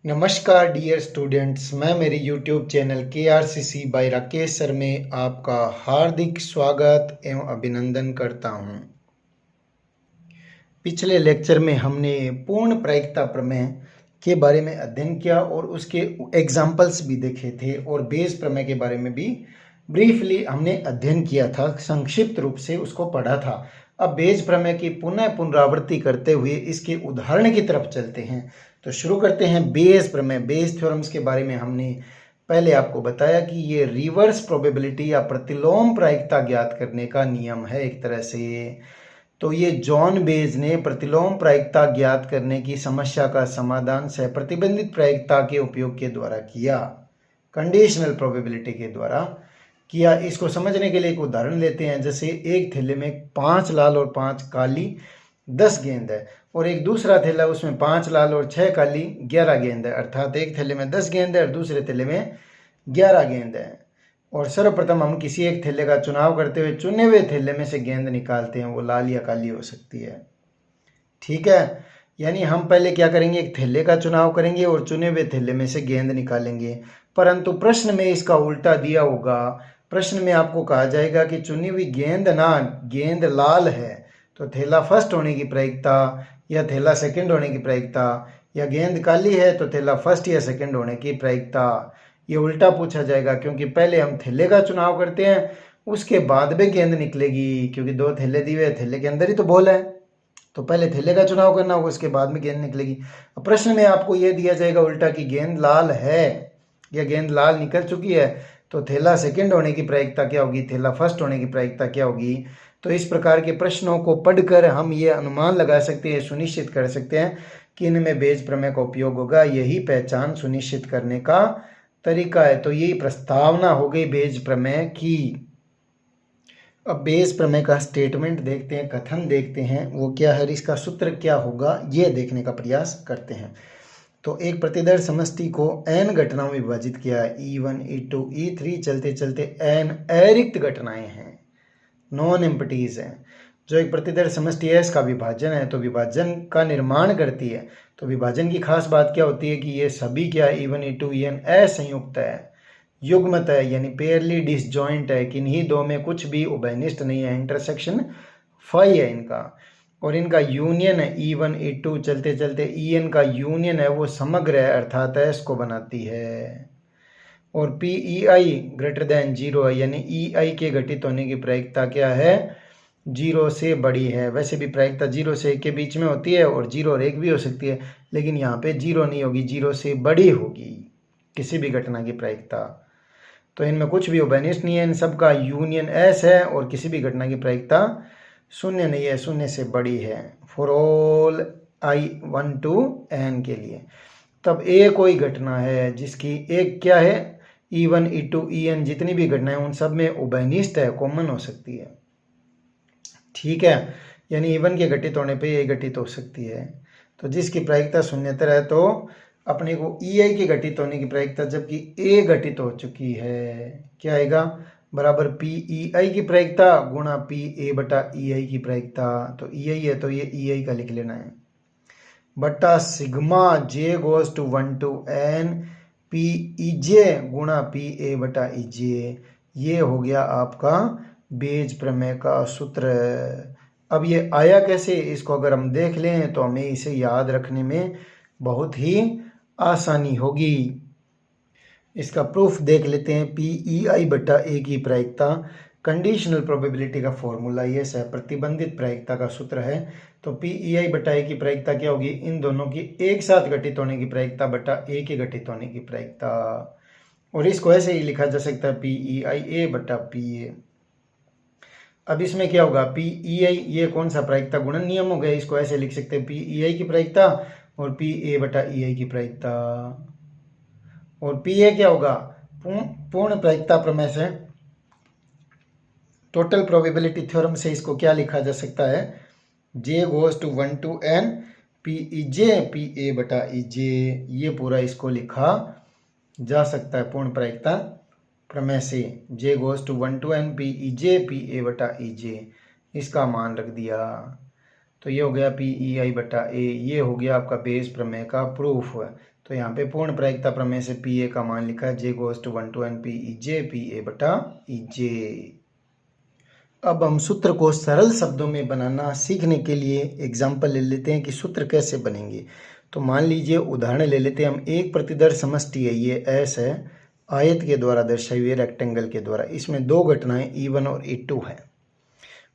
नमस्कार dear students, मैं मेरे YouTube channel KRCC by Rakesh sir में आपका हार्दिक स्वागत एवं अभिनंदन करता हूं। पिछले लेक्चर में हमने पूर्ण प्रायिकता प्रमेय के बारे में अध्ययन किया और उसके एग्जाम्पल्स भी देखे थे और बेस प्रमेय के बारे में भी ब्रीफली हमने अध्ययन किया था, संक्षिप्त रूप से उसको पढ़ा था। अब बेस प्रमेय की पुनरावृत्ति करते हुए इसके उदाहरण की तरफ चलते हैं। तो शुरू करते हैं बेस प्रमेय। बेस थ्योरम्स के बारे में हमने पहले आपको बताया कि ये रिवर्स प्रोबेबिलिटी या प्रतिलोम प्रायिकता ज्ञात करने का नियम है एक तरह से। तो ये जॉन बेज ने प्रतिलोम प्रायिकता ज्ञात करने की समस्या का समाधान सहप्रतिबंधित प्रायिकता के उपयोग के द्वारा किया, कंडीशनल प्रोबेबिलिटी के द्वारा किया। इसको समझने के लिए एक उदाहरण लेते हैं। जैसे एक थैले में 5 लाल और 5 काली 10 गेंद है और एक दूसरा थैला उसमें 5 लाल और 6 काली 11 गेंद है। अर्थात एक थैले में 10 गेंद है और दूसरे थैले में 11 गेंद है। और सर्वप्रथम हम किसी एक थैले का चुनाव करते हुए चुने हुए थैले में से गेंद निकालते हैं, वो लाल या काली हो सकती है। ठीक है, यानी हम पहले क्या करेंगे, एक थैले का चुनाव करेंगे और चुने हुए थैले में से गेंद निकालेंगे। परंतु प्रश्न में इसका उल्टा दिया होगा। प्रश्न में आपको कहा जाएगा कि चुनी हुई गेंद गेंद लाल है तो थैला फर्स्ट होने की प्रायिकता या थैला सेकंड होने की प्रायिकता, या गेंद काली है तो थैला फर्स्ट या सेकंड होने की प्रायिकता। ये उल्टा पूछा जाएगा क्योंकि पहले हम थैले का चुनाव करते हैं, उसके बाद में गेंद निकलेगी, क्योंकि 2 थैले दिए हुए, थैले के अंदर ही तो बॉल है, तो पहले थैले का चुनाव करना होगा, उसके बाद में गेंद निकलेगी। अब प्रश्न में आपको ये दिया जाएगा उल्टा कि गेंद लाल है या गेंद लाल निकल चुकी है तो थैला सेकंड होने की प्रायिकता क्या होगी, थैला फर्स्ट होने की प्रायिकता क्या होगी। तो इस प्रकार के प्रश्नों को पढ़कर हम ये अनुमान लगा सकते हैं, सुनिश्चित कर सकते हैं कि इनमें बेज प्रमेय का उपयोग होगा। यही पहचान सुनिश्चित करने का तरीका है। तो यही प्रस्तावना हो गई बेज प्रमेय की। अब बेज प्रमेय का स्टेटमेंट देखते हैं, कथन देखते हैं, वो क्या है, इसका सूत्र क्या होगा, ये देखने का प्रयास करते हैं। तो एक प्रतिदर्श समष्टि को n घटनाओं में विभाजित किया है। E1, E2, E3 चलते चलते n अरिक्त घटनाएं हैं, नॉन एम्प्टीज हैं। जो एक प्रतिदर्श समष्टि S का विभाजन है तो विभाजन का निर्माण करती है। तो विभाजन की खास बात क्या होती है कि ये सभी क्या है, E1, E2, En असंयुक्त है, युग्मत है, यानी पेयरली डिसजॉइंट है, किन्हीं दो में कुछ भी उभयनिष्ठ नहीं है, इंटरसेक्शन फाई है इनका। और इनका यूनियन है E1, E2 चलते चलते En का यूनियन है वो समग्र है, अर्थात S को बनाती है। और PEI ग्रेटर देन 0 है, यानी EI के घटित होने की प्रायिकता क्या है, 0 से बड़ी है। वैसे भी प्रायिकता 0 से 1 के बीच में होती है और 0 और 1 भी हो सकती है, लेकिन यहाँ पे 0 नहीं होगी, 0 से बड़ी होगी किसी भी घटना की प्रायिकता। तो इनमें कुछ भी उभयनिष्ठ नहीं है, इन सब का यूनियन S है और किसी भी घटना की प्रायिकता शून्य नहीं है, शून्य से बड़ी है for all I1 to N के लिए। तब A कोई घटना है जिसकी एक क्या है, E1, E2, En जितनी भी घटनाएं उन सब में उभयनिष्ठ है, कॉमन हो सकती है। ठीक है, यानी E1 के घटित होने पे A घटित हो सकती है। तो जिसकी प्रायिकता शून्यतर है तो अपने को EI के घटित होने की प्रायिकता, जबकि A घटित हो चुकी है, क्या आएगा, बराबर PEI की प्रायिकता गुणा PA बटा EI की प्रायिकता। तो EI है तो ये EI का लिख लेना है, बटा sigma J goes to 1 to N PEJ गुणा PA बटा EJ। ये हो गया आपका बेज प्रमेय का सूत्र। अब ये आया कैसे, इसको अगर हम देख लें तो हमें इसे याद रखने में बहुत ही आसानी होगी। इसका प्रूफ देख लेते हैं। PEI बटा A की प्रायिकता, कंडीशनल प्रोबेबिलिटी का फॉर्मूला ये सहप्रतिबंधित प्रायिकता का सूत्र है। तो PEI बटा A की प्रायिकता क्या होगी, इन दोनों की एक साथ घटित होने की प्रायिकता बटा A के घटित होने की प्रायिकता। और इसको ऐसे ही लिखा जा सकता है PEI A बटा PA। अब इसमें क्या होगा, PEI ये कौन सा प्रायिकता गुणन नियम हो गया, इसको ऐसे लिख सकते हैं PEI की प्रायिकता और PA बटा EI की प्रायिकता। और PA क्या होगा, पूर्ण प्रायिकता प्रमेय से, टोटल प्रोबेबिलिटी थ्योरम से इसको क्या लिखा जा सकता है, J goes to 1 to N PEJ PA बटा EJ। ये पूरा इसको लिखा जा सकता है पूर्ण प्रायिकता प्रमेय से, J goes to 1 to N PEJ PA बटा EJ, इसका मान रख दिया। तो ये हो गया PEI बटा A, ये हो गया आपका बेस प्रमेय का प्रूफ। तो यहाँ पे पूर्ण प्रायिकता प्रमेय से पी ए का मान लिखा है, j goes to 1 to n p e j p a बटा ई जे। अब हम सूत्र को सरल शब्दों में बनाना सीखने के लिए एग्जाम्पल ले लेते हैं कि सूत्र कैसे बनेंगे। तो मान लीजिए उदाहरण ले लेते हैं हम, एक प्रतिदर्श समष्टि है, ये एस है, आयत के द्वारा दर्शाई हुई रेक्टेंगल के द्वारा, इसमें दो घटनाएं E1 और E2 है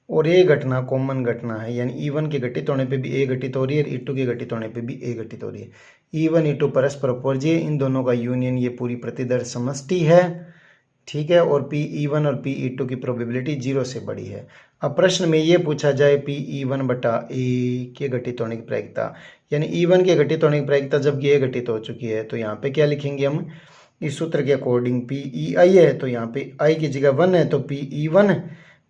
और ए घटना कॉमन घटना है, यानी E1 के घटित होने पे भी ए घटित हो रही है, E2 के घटित होने पे भी ए घटित हो रही है। E1 E2 परस्पर अपोज्य, इन दोनों का यूनियन ये पूरी प्रतिदर्श समष्टि है, ठीक है। और PE1 और PE2 की प्रोबेबिलिटी 0 से बड़ी है। अब प्रश्न में ये पूछा जाए PE1 बटा ए के घटित होने की प्रायिकता, यानी E1 के घटित होने की प्रायिकता जबकि ए घटित हो चुकी है, तो यहाँ पे क्या लिखेंगे हम इस सूत्र के अकॉर्डिंग, PEI है तो यहाँ पे I की जगह 1 है तो PE1,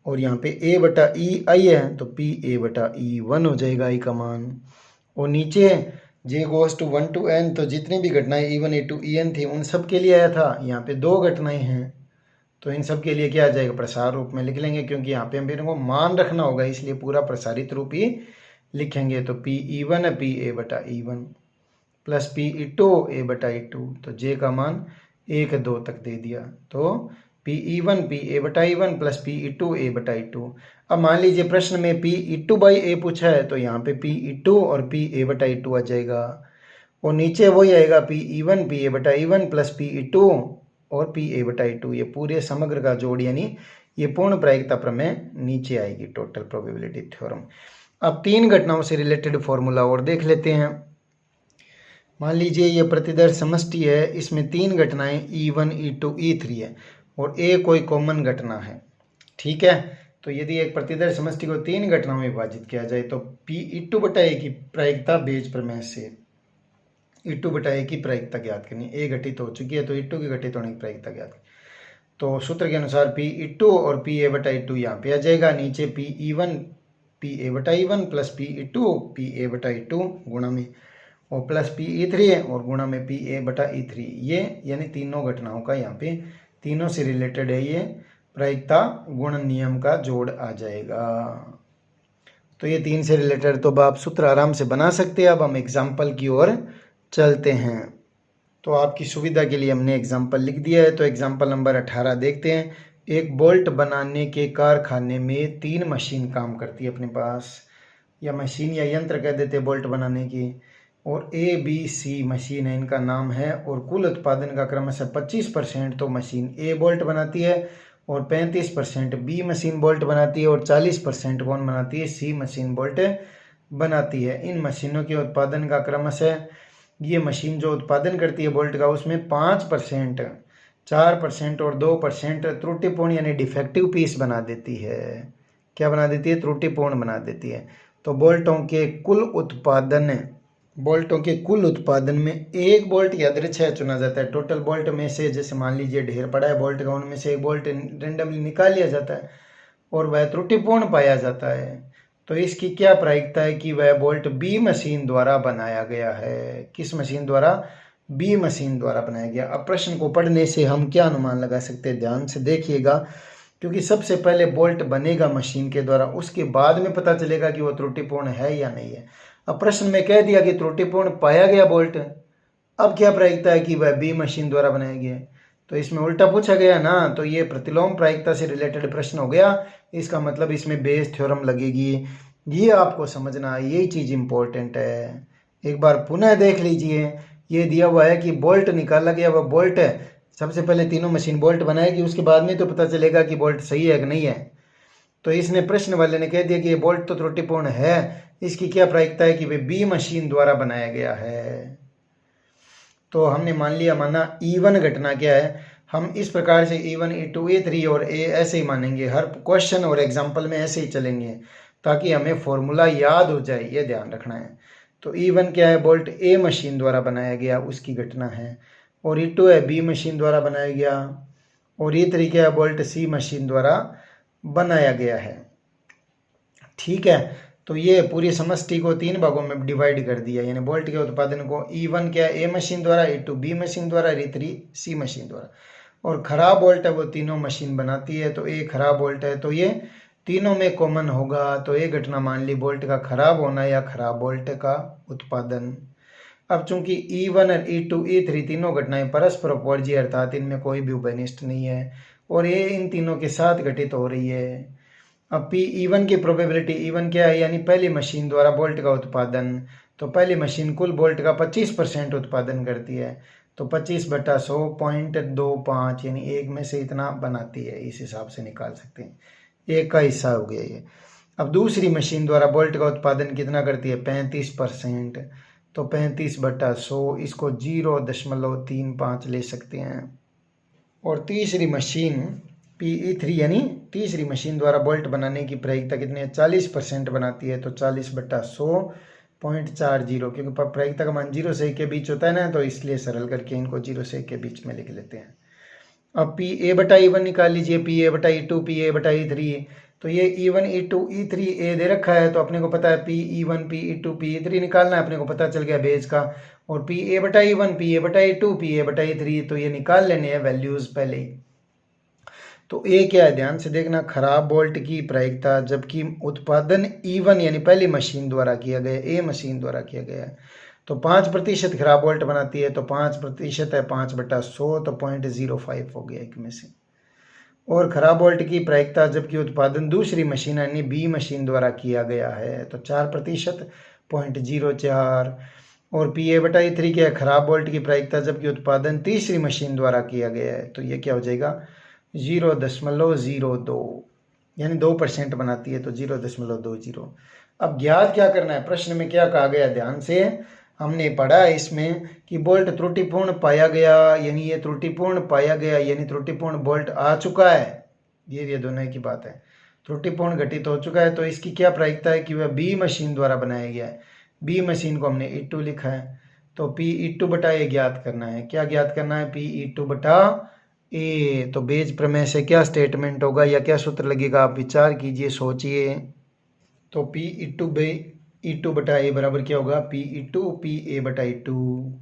और यहाँ पे A बटा EI है तो PA बटा E1 हो जाएगा I का मान। और नीचे J goes to 1 to n, तो जितनी भी घटनाएं E1 E2 En थी उन सब के लिए आया था, यहाँ पे दो घटनाएं हैं तो इन सब के लिए क्या आ जाएगा, प्रसार रूप में लिख लेंगे, क्योंकि यहाँ पे हम को मान रखना होगा इसलिए पूरा प्रसारित रूप ही लिखेंगे। तो PE1 है PA बटा E1 प्लस PE2 A बटा E2, तो J का मान 1 2 तक दे दिया, तो PE1 PA बटा E1 प्लस PE2 A बटा E2। अब मान लीजिए प्रश्न में PE2 बाई A पूछा है तो यहाँ पे PE2 और PA बटा E2 आ जाएगा, और नीचे वही आएगा PE1 PA बटा E1 प्लस PE2 और PA बटा E2, ये पूरे समग्र का जोड़, यानी ये पूर्ण प्रायिकता प्रमेय नीचे आएगी, टोटल प्रोबेबिलिटी थ्योरम। अब तीन घटनाओं से रिलेटेड फॉर्मूला और देख लेते हैं। मान लीजिए ये प्रतिदर्श समष्टि है, इसमें तीन घटनाएं E1 E2 E3 है और ए कोई कॉमन घटना है, ठीक है। तो यदि एक प्रतिदर्श समष्टि को तीन घटनाओं में विभाजित किया जाए तो PE2 बटा ए की प्रायिकता बेज प्रमेय से E2 बटा ए की प्रायिकता ज्ञात करनी, ए घटित हो चुकी है तो E2 की घटित होने की प्रायिकता ज्ञात करनी। तो सूत्र के अनुसार PE2 और PA बटा E2 यहाँ पे आ जाएगा, नीचे PE1 PA बटा E1 प्लस PE2 PA बटा E2 गुणा में, और प्लस PE3 और गुणा में PA बटा E3, ये यानी तीनों घटनाओं का यहाँ पे तीनों से रिलेटेड है, ये प्रायिकता गुणन नियम का जोड़ आ जाएगा। तो ये तीन से रिलेटेड तो आप सूत्र आराम से बना सकते हैं। अब हम एग्जाम्पल की ओर चलते हैं। तो आपकी सुविधा के लिए हमने एग्जाम्पल लिख दिया है, तो एग्जाम्पल नंबर 18 देखते हैं। एक बोल्ट बनाने के कारखाने में 3 मशीन काम करती है अपने पास, या मशीन या यंत्र कह देते हैं बोल्ट बनाने की, और ABC मशीन है, इनका नाम है, और कुल उत्पादन का क्रमशः 25% तो मशीन A बोल्ट बनाती है और 35% B मशीन बोल्ट बनाती है और 40% कौन बनाती है, C मशीन बोल्ट बनाती है। इन मशीनों के उत्पादन का क्रमशः, ये मशीन जो उत्पादन करती है बोल्ट का, उसमें 5%, 4% और 2% त्रुटिपूर्ण यानी डिफेक्टिव पीस बना देती है। क्या बना देती है, त्रुटिपूर्ण बना देती है। तो बोल्टों के कुल उत्पादन में एक बोल्ट यादृच्छिक चुना जाता है। टोटल बोल्ट में से, जैसे मान लीजिए ढेर पड़ा है बोल्ट का, उनमें से एक बोल्ट रेंडमली निकाल लिया जाता है और वह त्रुटिपूर्ण पाया जाता है। तो इसकी क्या प्रायिकता है कि वह बोल्ट B मशीन द्वारा बनाया गया है। किस मशीन द्वारा, B मशीन द्वारा बनाया गया। अब प्रश्न को पढ़ने से हम क्या अनुमान लगा सकते हैं, ध्यान से देखिएगा, क्योंकि सबसे पहले बोल्ट बनेगा मशीन के द्वारा, उसके बाद में पता चलेगा कि वो त्रुटिपूर्ण है या नहीं है। अब प्रश्न में कह दिया कि त्रुटिपूर्ण पाया गया बोल्ट, अब क्या प्रायिकता है कि वह B मशीन द्वारा बनाया गया, तो इसमें उल्टा पूछा गया ना, तो ये प्रतिलोम प्रायिकता से रिलेटेड प्रश्न हो गया। इसका मतलब इसमें बेस थ्योरम लगेगी, ये आपको समझना, यही चीज़ इंपॉर्टेंट है। एक बार पुनः देख लीजिए, ये दिया हुआ है कि बोल्ट निकाला गया, वह बोल्ट है, सबसे पहले तीनों मशीन बोल्ट बनाएगी, उसके बाद में तो पता चलेगा कि बोल्ट सही है कि नहीं है। तो इसने, प्रश्न वाले ने कह दिया कि ये बोल्ट तो त्रुटिपूर्ण है, इसकी क्या प्रायिकता है कि वे B मशीन द्वारा बनाया गया है। तो हमने मान लिया, माना E1 घटना क्या है, हम इस प्रकार से E1 E2 E3 और A ऐसे ही मानेंगे, हर क्वेश्चन और एग्जाम्पल में ऐसे ही चलेंगे ताकि हमें फॉर्मूला याद हो जाए, ये ध्यान रखना है। तो E1 क्या है, बोल्ट A मशीन द्वारा बनाया गया, उसकी घटना है, और E2 है B मशीन द्वारा बनाया गया, और E3 क्या है, बोल्ट C मशीन द्वारा बनाया गया है, ठीक है। तो ये पूरी समष्टि को 3 भागों में डिवाइड कर दिया, यानी बोल्ट के उत्पादन को E1 क्या है, A मशीन द्वारा, E2 B मशीन द्वारा, E3 C मशीन द्वारा, और खराब बोल्ट है वो तीनों मशीन बनाती है, तो A खराब बोल्ट है, तो ये तीनों में कॉमन होगा। तो ये घटना मान ली बोल्ट का खराब होना या खराब बोल्ट का उत्पादन। अब चूंकि E1 और E2 E3 तीनों घटनाएं परस्पर अपवर्जी अर्थात इनमें कोई भी उभयनिष्ठ नहीं है और ये इन तीनों के साथ घटित हो रही है। अब E1 की प्रोबेबिलिटी, E1 क्या है, यानी पहली मशीन द्वारा बोल्ट का उत्पादन। तो पहली मशीन कुल बोल्ट का 25% उत्पादन करती है, तो 25/100 0.25 यानी एक में से इतना बनाती है, इस हिसाब से निकाल सकते हैं, एक का हिस्सा हो गया ये। अब दूसरी मशीन द्वारा बोल्ट का उत्पादन कितना करती है, 35%, तो 35/100 इसको 0.35 ले सकते हैं। और तीसरी मशीन PE3 यानी तीसरी मशीन द्वारा बोल्ट बनाने की प्रायिकता कितनी है, 40% बनाती है, तो 40/100 0.40, क्योंकि प्रायिकता का मान 0 से 1 के बीच होता है ना, तो इसलिए सरल करके इनको 0 से 1 के बीच में लिख लेते हैं। अब PA/E1 निकाल लीजिए, PA/E2 PA/E3, तो ये E1 E2 E3 A दे रखा है, तो अपने को पता है PE1 PE2 PE3 निकालना है, अपने को पता चल गया बेस का। और PA/E1 PA/E2 PA/E3, तो ये निकाल लेने हैं वैल्यूज पहले ही। तो ए क्या है, ध्यान से देखना, खराब बोल्ट की प्रायिकता जबकि उत्पादन E1 यानी पहली मशीन द्वारा किया गया, ए मशीन द्वारा किया गया है, तो 5% खराब बोल्ट बनाती है, तो 5% है 5/100, तो 0.05 हो गया एक में से। और खराब बोल्ट की प्रायिकता जबकि उत्पादन दूसरी मशीन यानी बी मशीन द्वारा किया गया है, तो 4% 0.04। और PA/E3 क्या है, खराब बोल्ट की प्रायिकता जबकि उत्पादन तीसरी मशीन द्वारा किया गया है, तो ये क्या हो जाएगा 0.02 यानी 2% बनाती है, तो 0.20। अब ज्ञात क्या करना है, प्रश्न में क्या कहा गया, ध्यान से हमने पढ़ा इसमें कि बोल्ट त्रुटिपूर्ण पाया गया, यानी ये त्रुटिपूर्ण पाया गया यानी त्रुटिपूर्ण बोल्ट आ चुका है, ये दोनों की बात है, त्रुटिपूर्ण घटित हो चुका है, तो इसकी क्या प्रायिकता है कि वह बी मशीन द्वारा बनाया गया है। बी मशीन को हमने E2 लिखा है, तो PE2/A ज्ञात करना है। क्या ज्ञात करना है, PE2/A। तो बेज प्रमेय से क्या स्टेटमेंट होगा या क्या सूत्र लगेगा, आप विचार कीजिए, सोचिए। तो PE2/A बराबर क्या होगा, PE2 PA/E2,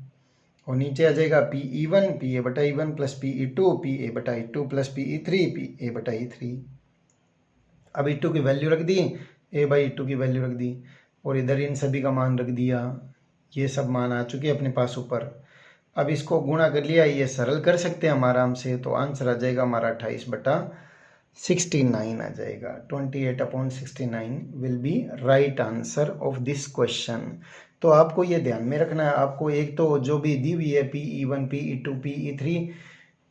और नीचे आ जाएगा PE1 PA/E1 plus PE2 PA/E2 plus PE3 PA/E3। अब E2 की वैल्यू रख दी, A/E2 की वैल्यू रख दी, और इधर इन सभी का मान रख दिया, ये सब मान आ चुके अपने पास ऊपर। अब इसको गुणा कर लिया, ये सरल कर सकते हैं हम आराम से, तो आंसर आ जाएगा हमारा 28/69 आ जाएगा। 28/69 will be right answer of this question. तो आपको ये ध्यान में रखना है, आपको एक तो जो भी दी हुई है PE1 PE2 PE3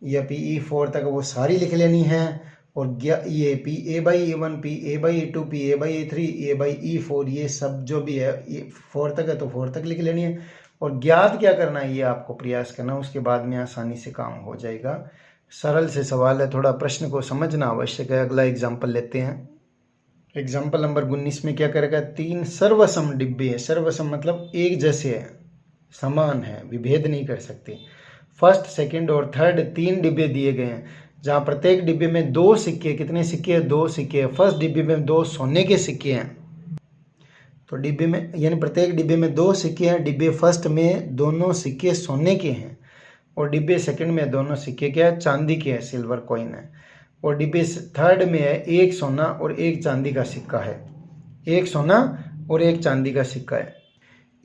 या PE4 तक वो सारी लिख लेनी है, और ये PA/E1 PA/E2 PA/E3 A/E4 ये सब जो भी है, ये 4 तक है तो 4 तक लिख लेनी है, और ज्ञात क्या करना है ये आपको प्रयास करना, उसके बाद में आसानी से काम हो जाएगा। सरल से सवाल है, थोड़ा प्रश्न को समझना आवश्यक है। अगला एग्जाम्पल लेते हैं। एग्जाम्पल नंबर 19 में क्या करेगा, 3 सर्वसम डिब्बे है, सर्वसम मतलब एक जैसे है, समान है, विभेद नहीं कर सकते। फर्स्ट सेकंड और थर्ड 3 डिब्बे दिए गए हैं, जहाँ प्रत्येक डिब्बे में 2 सिक्के, कितने सिक्के हैं, 2 सिक्के। फर्स्ट डिब्बे में 2 सोने के सिक्के हैं, तो डिब्बे में यानी प्रत्येक डिब्बे में 2 सिक्के हैं। डिब्बे फर्स्ट में दोनों सिक्के सोने के हैं, और डिब्बे सेकंड में दोनों सिक्के क्या है, चांदी के हैं, सिल्वर कॉइन है। और डिब्बे थर्ड में है 1 सोना और 1 चांदी का सिक्का है, 1 सोना और 1 चांदी का सिक्का है।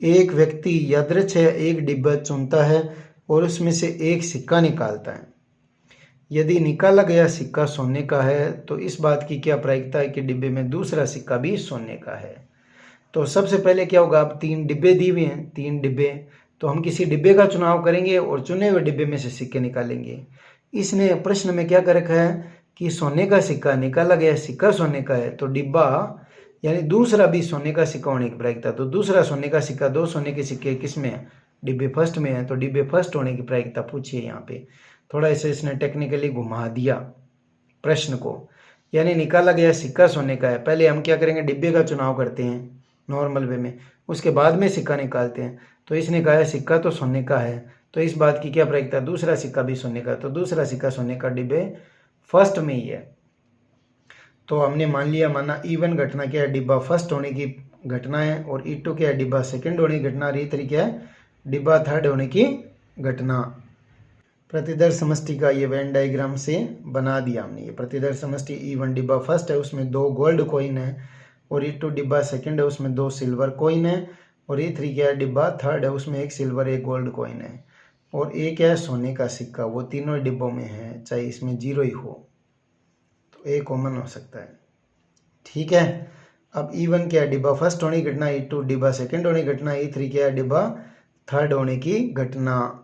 एक व्यक्ति यादृच्छिक एक डिब्बा चुनता है और उसमें से एक सिक्का निकालता है। यदि निकाला गया सिक्का सोने का है, तो इस बात की क्या प्रायिकता है कि डिब्बे में दूसरा सिक्का भी सोने का है। तो सबसे पहले क्या होगा, अब 3 डिब्बे दी हुए हैं, 3 डिब्बे, तो हम किसी डिब्बे का चुनाव करेंगे और चुने हुए डिब्बे में से सिक्के निकालेंगे। इसने प्रश्न में क्या कर रखा है कि सोने का सिक्का, निकाला गया सिक्का सोने का है, तो डिब्बा यानी दूसरा भी सोने का सिक्का होने की प्रायिकता, तो दूसरा सोने का सिक्का, 2 सोने के सिक्के किस में है, डिब्बे फर्स्ट में है, तो डिब्बे फर्स्ट होने की प्रायिकता पूछिए। यहाँ पे थोड़ा इसे इसने टेक्निकली घुमा दिया प्रश्न को, यानी निकाला गया सिक्का सोने का है। पहले हम क्या करेंगे, डिब्बे का चुनाव करते हैं नॉर्मल वे में, उसके बाद में सिक्का निकालते हैं। तो इसने कहा है सिक्का तो सोने का है, तो इस बात की क्या प्रायिकता, दूसरा सिक्का भी सोने का, तो दूसरा सिक्का सोने का डिब्बे फर्स्ट में ही है। तो हमने मान लिया, माना E1 घटना क्या है, डिब्बा फर्स्ट होने की घटना है, और E2 क्या है, डिब्बा सेकंड होने की घटना, और E3 क्या है, डिब्बा थर्ड होने की घटना। प्रतिदर्श समष्टि का ये वेन डायग्राम से बना दिया हमने। ये प्रतिदर्श समष्टि E1 डिब्बा फर्स्ट है, उसमें 2 गोल्ड कॉइन है, और E2 डिब्बा सेकंड है, उसमें 2 सिल्वर कॉइन है, और E3 क्या है, डिब्बा थर्ड है, उसमें एक सिल्वर एक गोल्ड कॉइन है, और ए क्या है, सोने का सिक्का, वो तीनों डिब्बों में है, चाहे इसमें 0 ही हो, तो ए कॉमन हो सकता है। ठीक है। अब E1 क्या है, डिब्बा फर्स्ट होने की घटना, E2 डिब्बा सेकंड होने की घटना, E3 क्या है, डिब्बा थर्ड होने की घटना।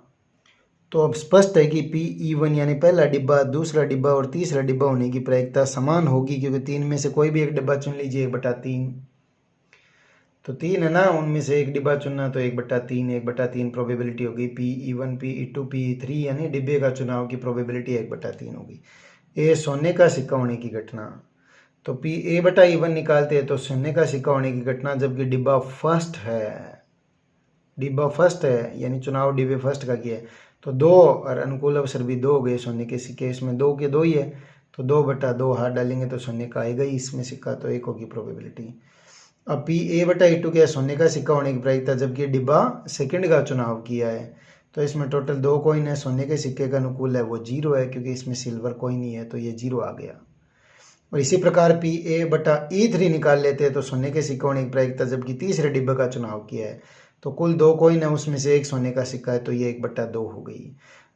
तो अब स्पष्ट है कि PE1 यानी पहला डिब्बा, दूसरा डिब्बा और तीसरा डिब्बा होने की प्रायिकता समान होगी, क्योंकि 3 में से कोई भी एक डिब्बा चुन लीजिए, 1/3, तो 3 है ना, उनमें से एक डिब्बा चुनना, तो 1/3, 1/3 प्रोबेबिलिटी होगी। PE1 PE2 PE3 यानी डिब्बे का चुनाव की प्रोबेबिलिटी 1/3 होगी। ए सोने का सिक्का होने की घटना, तो PA/E1 निकालते हैं तो सोने का सिक्का होने की घटना, जबकि डिब्बा फर्स्ट है, यानी चुनाव डिब्बे फर्स्ट का किया है, तो 2 और अनुकूल अवसर भी 2 हो गए सोने के सिक्के, इसमें 2 के 2 ही है, तो 2/2 हाथ डालेंगे तो सोने का आएगा ही इसमें सिक्का, तो 1 होगी प्रोबेबिलिटी। अब PA/E2 क्या है, सोने का सिक्का होने की प्रायिकता, जबकि डिब्बा सेकंड का चुनाव किया है, तो इसमें टोटल 2 कॉइन है, सोने के सिक्के का अनुकूल है वो 0 है, क्योंकि इसमें सिल्वर कॉइन ही है, तो ये 0 आ गया। और इसी प्रकार PA/E3 निकाल लेते हैं तो सोने के सिक्के होने की प्रायिकता, जबकि तीसरे डिब्बे का चुनाव किया है, तो कुल 2 कॉइन है, उसमें से एक सोने का सिक्का है, तो ये 1/2 हो गई।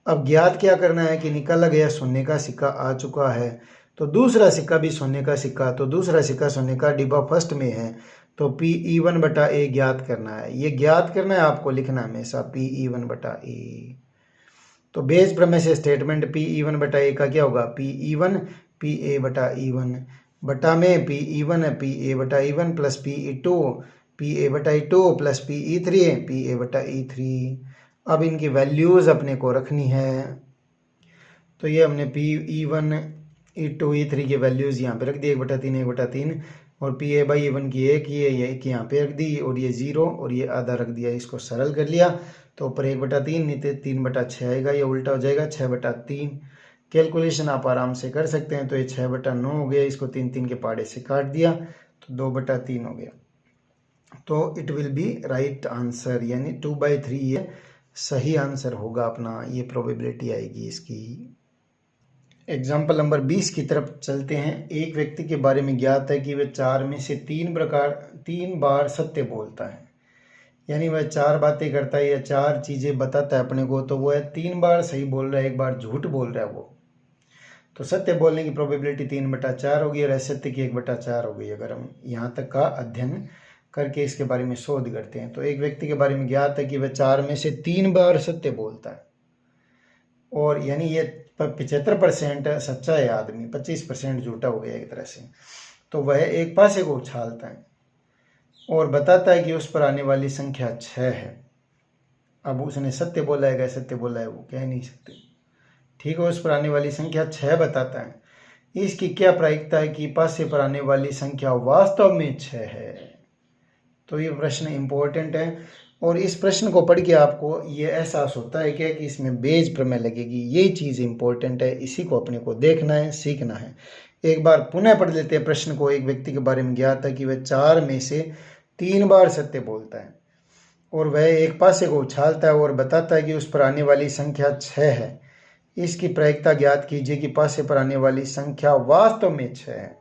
अब ज्ञात क्या करना है कि निकाला गया सोने का सिक्का आ चुका है, तो दूसरा सिक्का भी सोने का सिक्का, तो दूसरा सिक्का सोने का डिब्बा फर्स्ट में है, तो PE1/A ज्ञात करना है। ये ज्ञात करना है, आपको लिखना है हमेशा PE1/A। तो बेस प्रमेय से स्टेटमेंट PE1/A का क्या होगा, PE1 PA/E1 बटा में PE1 PA/E1 plus PE2 PA/E2 plus PE3 PA/E3। अब इनकी वैल्यूज़ अपने को रखनी है, तो ये हमने PE1 E2 E3 की वैल्यूज़ यहाँ पे रख दी, 1/3 1/3, और PA/E1 की 1 ही है, ये 1 यहाँ पे रख दी, और ये 0 और ये आधा रख दिया, इसको सरल कर लिया, तो ऊपर 1/3 नीचे 3/6 आएगा, ये उल्टा हो जाएगा 6/3। कैलकुलेशन आप आराम से कर सकते हैं, तो ये 6/9 हो गया, इसको 3 के पहाड़े से काट दिया, तो 2/3 हो गया, तो it will be right answer, यानी 2/3 ये सही आंसर होगा अपना, ये प्रोबेबिलिटी आएगी इसकी। एग्जाम्पल नंबर 20 की तरफ चलते हैं। एक व्यक्ति के बारे में ज्ञात है कि वह 4 में से 3 बार सत्य बोलता है, यानी वह 4 बातें करता है या 4 चीज़ें बताता है अपने को, तो वह 3 बार सही बोल रहा है, 1 बार झूठ बोल रहा है वो, तो सत्य बोलने की प्रोबेबिलिटी 3/4 होगी, और असत्य की 1/4 हो गई, अगर हम यहाँ तक का अध्ययन करके इसके बारे में शोध करते हैं। तो एक व्यक्ति के बारे में ज्ञात है कि वह 4 में से 3 बार सत्य बोलता है, और यानी ये 75% सच्चा है आदमी, 25% झूठा हो गया एक तरह से। तो वह एक पासे को उछालता है और बताता है कि उस पर आने वाली संख्या 6 है। अब उसने सत्य बोला है, सत्य बोला है, वो कह नहीं सकते, ठीक है, उस पर आने वाली संख्या 6 बताता है। इसकी क्या प्रायिकता है कि पासे पर आने वाली संख्या वास्तव में 6 है? तो ये प्रश्न इंपॉर्टेंट है, और इस प्रश्न को पढ़ के आपको ये एहसास होता है कि इसमें बेज प्रमेय लगेगी, यही चीज़ इंपॉर्टेंट है, इसी को अपने को देखना है, सीखना है। एक बार पुनः पढ़ लेते हैं प्रश्न को। एक व्यक्ति के बारे में ज्ञात है कि वह 4 में से 3 बार सत्य बोलता है, और वह एक पासे को उछालता है और बताता है कि उस पर आने वाली संख्या 6 है। इसकी प्रायिकता ज्ञात कीजिए कि पासे पर आने वाली संख्या वास्तव में 6 है।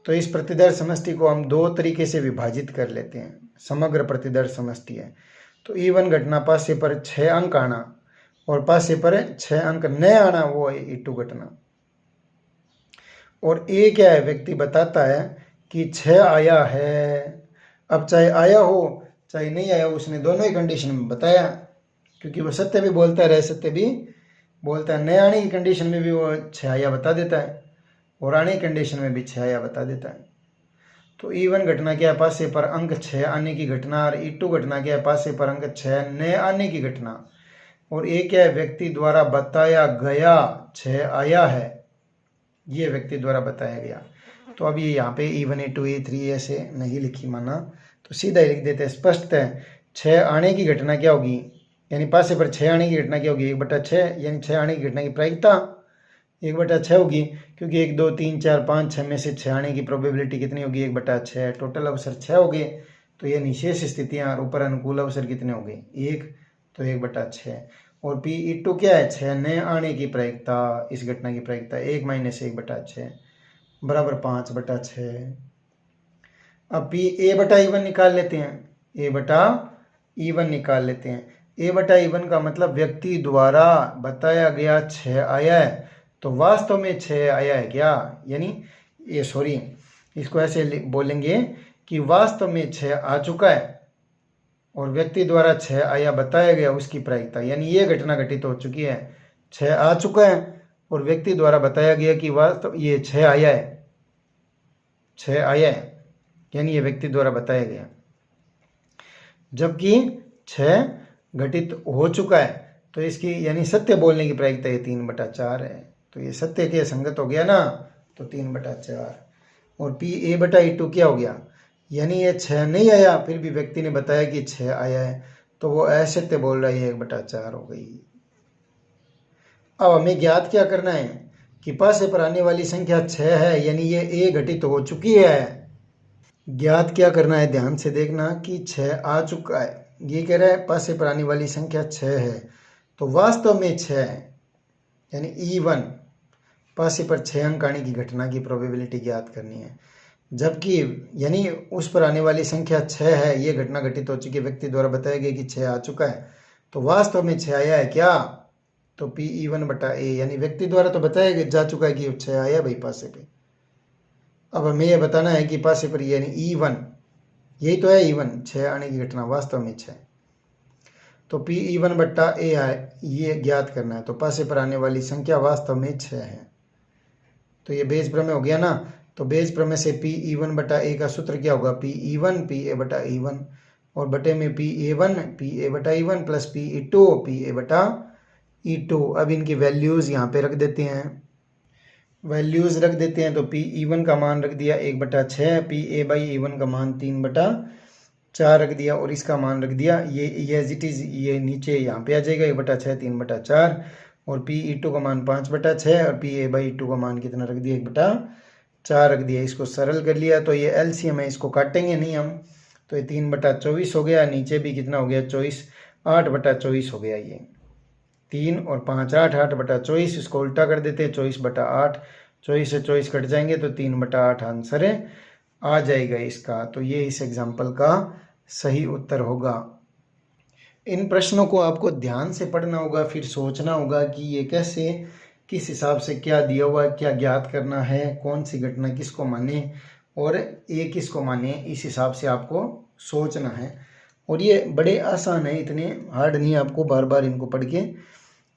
तो इस प्रतिदर्श समष्टि को हम 2 तरीके से विभाजित कर लेते हैं। समग्र प्रतिदर्श समष्टि है, तो E1 घटना पासे पर 6 अंक आना, और पासे पर 6 अंक न आना, वो है E2 घटना। और ए क्या है, व्यक्ति बताता है कि 6 आया है। अब चाहे आया हो चाहे नहीं आया, उसने दोनों ही कंडीशन में बताया, क्योंकि वो सत्य भी बोलता है, असत्य भी बोलता है। न आने की कंडीशन में भी वो 6 आया बता देता है, और आने की कंडीशन में भी 6 आया बता देता है। तो E1 घटना क्या है, पासे पर अंक 6 आने की घटना, और E2 घटना क्या है, पासे पर अंक 6 न आने की घटना। और ए क्या है, व्यक्ति द्वारा बताया गया 6 आया है, ये व्यक्ति द्वारा बताया गया। तो अब ये यहाँ पे E1 E2 E3 ऐसे नहीं लिखी माना, तो सीधा ही लिख देते हैं। स्पष्ट है, 6 आने की घटना क्या होगी, यानी पासे पर 6 आने की घटना क्या होगी, 1/6, यानी 6 आने की घटना की प्रायिकता 1/6 होगी, क्योंकि 1 2 3 4 5 6 में से 6 आने की प्रोबेबिलिटी कितनी होगी, 1/6। टोटल अवसर 6 हो गए, तो ये निशेष स्थितियाँ, और ऊपर अनुकूल अवसर कितने हो गए, 1, तो 1/6। और PE2 क्या है, 6 न आने की प्रायिकता, इस घटना की प्रायिकता 1 - 1/6 बराबर 5/6। अब PA/E1 निकाल लेते हैं। ए बटा E1 निकाल लेते हैं। ए बटा E1 का मतलब व्यक्ति द्वारा बताया गया 6 आया है, तो वास्तव में 6 आया है क्या, यानी ये सॉरी इसको ऐसे बोलेंगे कि वास्तव में 6 आ चुका है और व्यक्ति द्वारा 6 आया बताया गया उसकी प्रायिकता, यानी ये घटना घटित हो चुकी है, 6 आ चुका है और व्यक्ति द्वारा बताया गया कि वास्तव ये 6 आया है, 6 आया है, यानी ये व्यक्ति द्वारा बताया गया, जबकि 6 घटित हो चुका है, तो इसकी यानी सत्य बोलने की प्रायिकता ये 3/4 है, तो ये सत्य के संगत हो गया ना, तो 3/4। और पी ए बटा E2 क्या हो गया, यानी ये 6 नहीं आया फिर भी व्यक्ति ने बताया कि 6 आया है, तो वो असत्य बोल रहा है, 1/4 हो गई। अब हमें ज्ञात क्या करना है कि पासे पर आने वाली संख्या 6 है, यानी ये ए घटित हो चुकी है। ज्ञात क्या करना है, ध्यान से देखना कि 6 आ चुका है, ये कह रहा है पासे पर आने वाली संख्या 6 है, तो वास्तव में 6 है, यानी E1 पासे पर 6 अंक आने की घटना की प्रोबेबिलिटी ज्ञात करनी है, जबकि यानी उस पर आने वाली संख्या 6 है, ये घटना घटित हो चुकी है, व्यक्ति द्वारा बताया गया कि 6 आ चुका है, तो वास्तव में 6 आया है क्या, तो PE1 बटा ए, यानी व्यक्ति द्वारा तो बताया जा चुका है कि 6 आया भाई पासे पे। अब हमें यह बताना है कि पासे पर यानी E1, यही तो है E1, 6 आने की घटना वास्तव में 6, तो PE1 बट्टा ए है, ये ज्ञात करना है, तो पासे पर आने वाली संख्या वास्तव में 6 है, तो ये बेस प्रमेय हो गया ना। तो बेस प्रमेय से PE1 बटा ए का सूत्र क्या होगा, PE1 PA बटा E1 और बटे में PA1 PA बटा E1 प्लस PE2 PA बटा E2। अब इनकी वैल्यूज़ यहाँ पे रख देते हैं, वैल्यूज़ रख देते हैं, तो PE1 का मान रख दिया 1/6, PA/E1 का मान 3/4 रख दिया और इसका मान रख दिया ये एज इट इज़, ये नीचे यहाँ पे आ जाएगा 1/6 3/4, और PE2 का मान 5/6 और PA/E2 का मान कितना रख दिया 1/4 रख दिया। इसको सरल कर लिया तो ये LCM है, इसको काटेंगे नहीं हम, तो ये 3/24 हो गया, नीचे भी कितना हो गया 24, 8/24 हो गया, ये 3 और 5 8, 8/24, इसको उल्टा कर देते हैं 24/8, 24 से 24 कट जाएंगे तो 3/8 आंसर आ जाएगा इसका। तो ये इस एग्जाम्पल का सही उत्तर होगा। इन प्रश्नों को आपको ध्यान से पढ़ना होगा, फिर सोचना होगा कि ये कैसे, किस हिसाब से क्या दिया हुआ है, क्या ज्ञात करना है, कौन सी घटना किसको माने और ए किसको माने, इस हिसाब से आपको सोचना है। और ये बड़े आसान है, इतने हार्ड नहीं, आपको बार बार इनको पढ़ के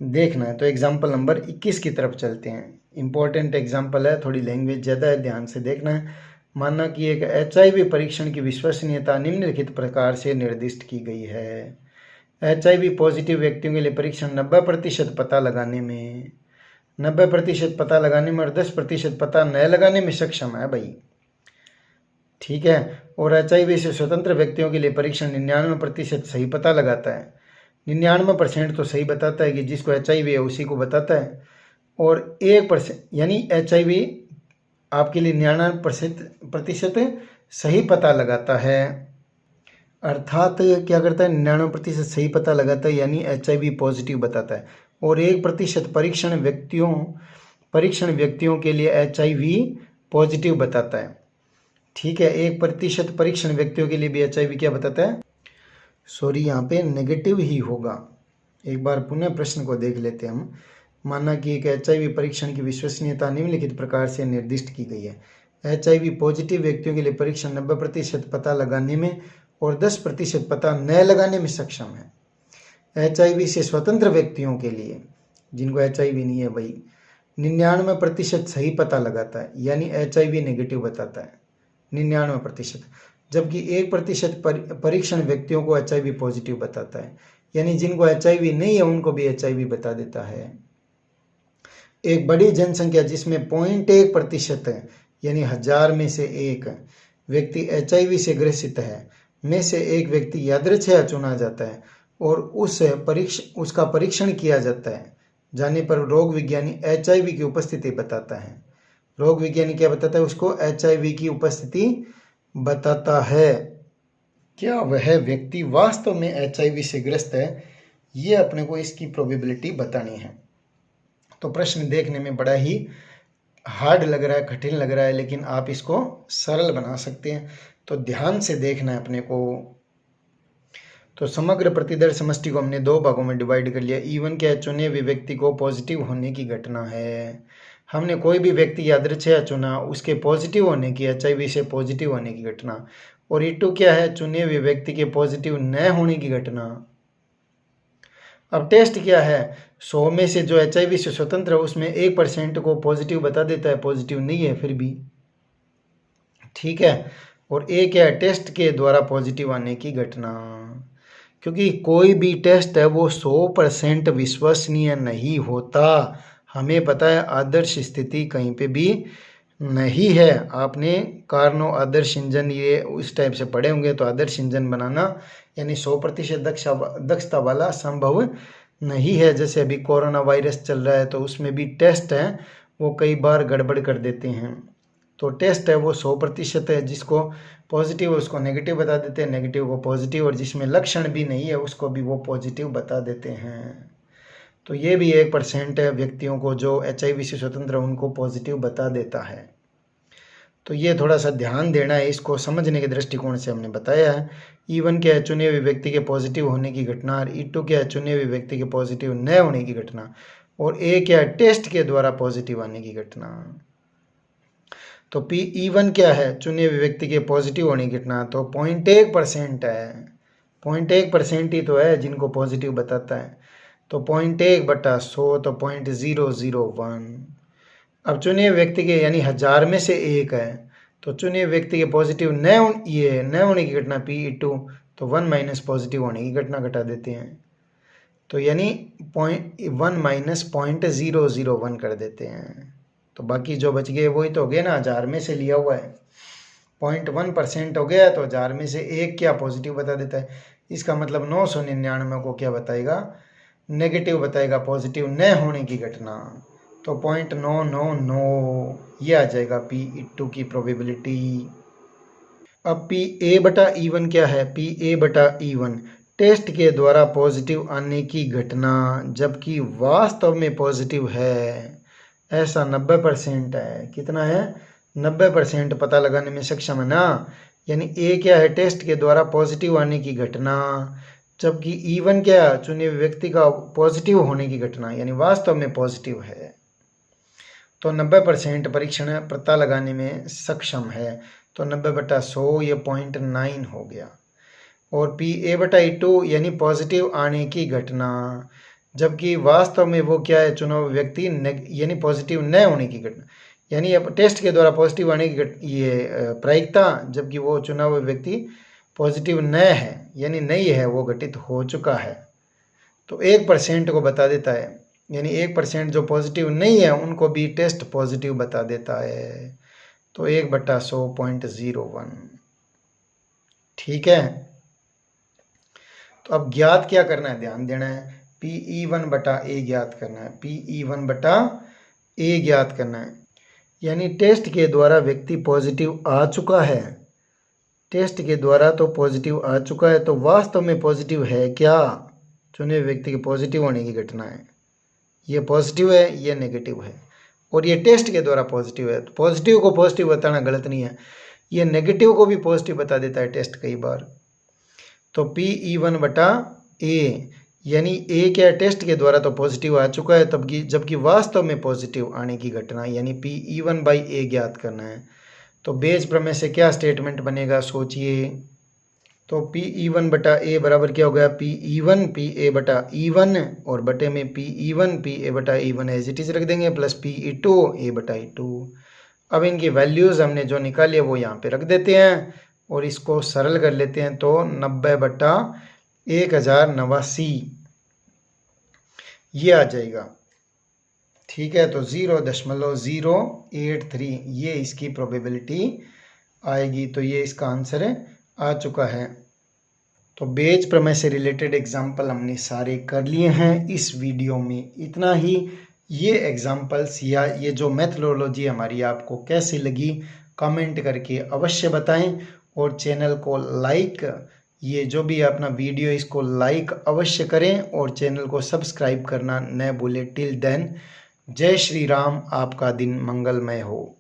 देखना है। तो एग्जाम्पल नंबर 21 की तरफ चलते हैं। इम्पोर्टेंट एग्जाम्पल है, थोड़ी लैंग्वेज ज़्यादा है, ध्यान से देखना है। मानना कि एक HIV परीक्षण की विश्वसनीयता निम्नलिखित प्रकार से निर्दिष्ट की गई है। HIV पॉजिटिव व्यक्तियों के लिए परीक्षण 90% पता लगाने में, 90% पता लगाने में और 10% पता न लगाने में सक्षम है भाई, ठीक है। और HIV से स्वतंत्र व्यक्तियों के लिए परीक्षण 99% सही पता लगाता है। 99% तो सही बताता है कि जिसको HIV है उसी को बताता है, और 1% यानी HIV आपके लिए 99% सही पता लगाता है, अर्थात क्या करता है 99% सही पता लगाता है, यानी HIV पॉजिटिव बताता है। और 1% परीक्षण व्यक्तियों के लिए HIV पॉजिटिव बताता है, ठीक है। 1% परीक्षण व्यक्तियों के लिए भी HIV क्या बताता है, सॉरी यहाँ पे नेगेटिव ही होगा। एक बार पुनः प्रश्न को देख लेते हैं हम। माना कि एक HIV परीक्षण की विश्वसनीयता निम्नलिखित प्रकार से निर्दिष्ट की गई है। HIV पॉजिटिव व्यक्तियों के लिए परीक्षण 90% पता लगाने में और 10% पता न लगाने में सक्षम है। HIV से स्वतंत्र व्यक्तियों के लिए, जिनको HIV नहीं है भाई, 99% सही पता लगाता है, यानी HIV नेगेटिव बताता है 99%, जबकि 1% परीक्षण व्यक्तियों को HIV पॉजिटिव बताता है, यानी जिनको HIV नहीं है उनको भी HIV बता देता है। एक बड़ी जनसंख्या जिसमें 0.1% है, यानी 1000 में से एक व्यक्ति HIV से ग्रसित है, में से एक व्यक्ति यादृच्छया चुना जाता है और उसका परीक्षण किया जाता है। जाने पर रोग विज्ञानी HIV की उपस्थिति बताता है। रोग विज्ञानी क्या बताता है, उसको HIV की उपस्थिति बताता है। क्या वह व्यक्ति वास्तव में HIV से ग्रस्त है, ये अपने को इसकी प्रोबेबिलिटी बतानी है। तो प्रश्न देखने में बड़ा ही हार्ड लग रहा है, कठिन लग रहा है, लेकिन आप इसको सरल बना सकते हैं। तो ध्यान से देखना है अपने को, तो समग्र प्रतिदर समष्टि को हमने दो भागों में डिवाइड कर लिया। E1 क्या है, चुने हुए व्यक्ति को पॉजिटिव होने की घटना है। हमने कोई भी व्यक्ति यादृच्छिक चुना, उसके पॉजिटिव होने की, HIV से पॉजिटिव होने की घटना। और E2 क्या है, चुने हुए व्यक्ति के पॉजिटिव न होने की घटना। अब टेस्ट क्या है, 100 में से जो HIV से स्वतंत्र है उसमें 1% को पॉजिटिव बता देता है, पॉजिटिव नहीं है फिर भी, ठीक है। और A क्या है, टेस्ट के द्वारा पॉजिटिव आने की घटना। क्योंकि कोई भी टेस्ट है वो 100% विश्वसनीय नहीं होता। हमें पता है आदर्श स्थिति कहीं पे भी नहीं है। आपने कार्नो आदर्श इंजन ये उस टाइप से पढ़े होंगे, तो आदर्श इंजन बनाना यानी 100% दक्षता वाला संभव नहीं है। जैसे अभी कोरोना वायरस चल रहा है तो उसमें भी टेस्ट है वो कई बार गड़बड़ कर देते हैं। तो टेस्ट है वो 100% है, जिसको पॉजिटिव उसको नेगेटिव बता देते हैं, नेगेटिव को पॉजिटिव, और जिसमें लक्षण भी नहीं है उसको भी वो पॉजिटिव बता देते हैं। तो ये भी 1% है व्यक्तियों को जो HIV से स्वतंत्र है उनको पॉजिटिव बता देता है। तो ये थोड़ा सा ध्यान देना है, इसको समझने के दृष्टिकोण से हमने बताया है। E1 क्या है, चुने हुए व्यक्ति के पॉजिटिव होने की घटना, और E2 क्या है, चुने हुए व्यक्ति के पॉजिटिव न होने की घटना, और A क्या है, टेस्ट के द्वारा पॉजिटिव आने की घटना। तो E1 क्या है, चुने हुए व्यक्ति के पॉजिटिव होने की घटना, तो 0.1% है। 0.1% ही तो है जिनको पॉजिटिव बताता है। तो 0.1/100 तो 0.001। अब चुने हुए व्यक्ति के यानी 1000 में से 1 है, तो चुने हुए व्यक्ति के पॉजिटिव न होने की घटना Pe2, तो 1 - पॉजिटिव होने की घटना घटा देते हैं। तो यानी 1 - 0.001 कर देते हैं। तो बाकी जो बच गए वही तो हो गए ना, 1000 में से लिया हुआ है, 0.1% हो गया, तो 1000 में से 1 क्या पॉजिटिव बता देता है। इसका मतलब 999 को क्या बताएगा, नेगेटिव बताएगा, पॉजिटिव न होने की घटना। तो 0.999 ये आ जाएगा Pe2 की प्रोबेबिलिटी। अब Pa/E1 क्या है, Pa/E1 टेस्ट के द्वारा पॉजिटिव आने की घटना, जबकि वास्तव में पॉजिटिव है ऐसा 90% है। कितना है, 90% पता लगाने में सक्षम है ना। यानी A क्या है, टेस्ट के द्वारा पॉजिटिव आने की घटना, जबकि E1 क्या, चुने हुए व्यक्ति का पॉजिटिव होने की घटना, यानी वास्तव में पॉजिटिव है। तो 90% परीक्षण पता लगाने में सक्षम है। तो 90/100 ये 0.9 हो गया। और Pa/E2 यानी पॉजिटिव आने की घटना, जबकि वास्तव में वो क्या है, चुना हुआ व्यक्ति यानी पॉजिटिव न होने की घटना, यानी अब टेस्ट के द्वारा पॉजिटिव आने की ये प्रायिकता, जबकि वो चुना हुआ व्यक्ति पॉजिटिव न है यानी नहीं है, वो घटित हो चुका है। तो 1% को बता देता है, यानी 1% जो पॉजिटिव नहीं है उनको भी टेस्ट पॉजिटिव बता देता है। तो 1/100 0.01, ठीक है। तो अब ज्ञात क्या करना है, ध्यान देना है, Pe1/A ज्ञात करना है, Pe1/A ज्ञात करना है। यानी टेस्ट के द्वारा व्यक्ति पॉजिटिव आ चुका है, टेस्ट के द्वारा तो पॉजिटिव आ चुका है, तो वास्तव में पॉजिटिव है क्या, चुने व्यक्ति के पॉजिटिव होने की घटना है। ये पॉजिटिव है, ये नेगेटिव है, और ये टेस्ट के द्वारा पॉजिटिव है। तो पॉजिटिव को पॉजिटिव बताना गलत नहीं है, ये नेगेटिव को भी पॉजिटिव बता देता है टेस्ट कई बार। तो Pe1/A यानी A क्या, टेस्ट के द्वारा तो पॉजिटिव आ चुका है, तब जबकि वास्तव में पॉजिटिव आने की घटना, यानी Pe1/A ज्ञात करना है। तो बेज प्रमेय से क्या स्टेटमेंट बनेगा, सोचिए। तो Pe1/A बराबर क्या हो गया, Pe1 Pa/E1, और बटे में Pe1 Pa/E1 as it is रख देंगे, प्लस Pe2 A/E2। अब इनकी वैल्यूज़ हमने जो निकाली है वो यहाँ पे रख देते हैं और इसको सरल कर लेते हैं। तो 90/1089 ये आ जाएगा, ठीक है। तो 0.083 ये इसकी प्रोबेबिलिटी आएगी। तो ये इसका आंसर आ चुका है। तो बेज प्रमेय से रिलेटेड एग्जाम्पल हमने सारे कर लिए हैं इस वीडियो में, इतना ही। ये एग्जाम्पल्स या ये जो मेथोडोलॉजी हमारी आपको कैसी लगी कमेंट करके अवश्य बताएं, और चैनल को लाइक, ये जो भी अपना वीडियो इसको लाइक अवश्य करें और चैनल को सब्सक्राइब करना न भूलें। टिल देन, जय श्री राम, आपका दिन मंगलमय हो।